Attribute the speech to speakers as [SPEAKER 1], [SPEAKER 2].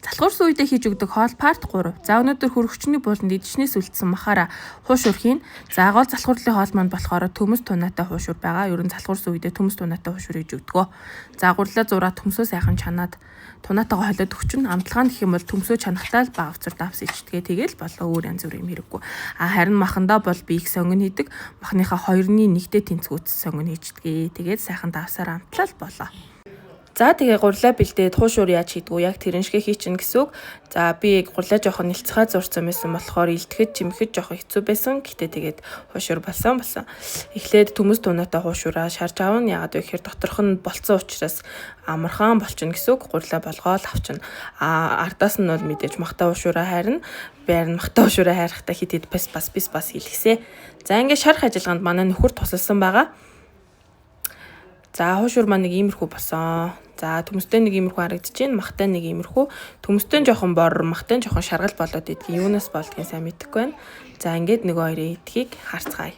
[SPEAKER 1] Залхуурсан үедээ хийж өгдөг хоол part 3. За өнөөдөр хөргөчний бууланд эдчнээс үлдсэн махаараа хуушурхийн. За гол залхуурлын хоол маань болохоор төмөс тунаатай хуушур байгаа. Ер нь залхуурсан үедээ төмөс тунаатай хуушур хийж өгдөгөө. За гурлаа зураа төмсөө сайхан чанаад тунаатайгаа холиод өгчүн. Амтлагаан гэх юм бол төмсөө чанахтаа л багавцар давс ичтгээ тэгэл болоо өөр янз бүрийн юм хэрэггүй. Харин махандаа бол би их сонгон хийдэг. Махныхаа 2-1-тэй тэнцвүүц сонгон хийчдгээ. Тэгээд сайхан давсаар амтлал болоо. За тэгээ гурлаа бэлдээд хуушуур яаж хийдгүү яг тэрэн шигэ хийчин гэсэн үг. За би гурлаа жоохон нэлцгай зурцсан байсан болохоор илтгэхэд чимэхэд жоохон хэцүү байсан. Гэтэ тэгээд хуушуур болсон. Эхлээд төмөс тунаатай хуушуураа шарж аавна. Яагаад вэ гэхээр доторх нь болцсон учраас амархан болчихно гэсэн үг. Гурлаа болгоод авчна. Ардаас нь бол мэдээж махтай хуушуураа хайрна. Байрн махтай хуушуураа хайрахтаа хитэд бас хэлхсэ. За ингээд шарах ажиллагаанд манай нөхөр тусалсан байгаа. За хуушур маань нэг иймэрхүү болсон. За төмөстэй нэг иймэрхүү харагдчихээн, махтай нэг иймэрхүү. Төмөстэй жоохон бор, махтай жоохон шаргал болоод идэх. Юунаас болдгийг сайн мэдэхгүй байна. За ингээд нөгөө хоёрын идхийг харцгаая.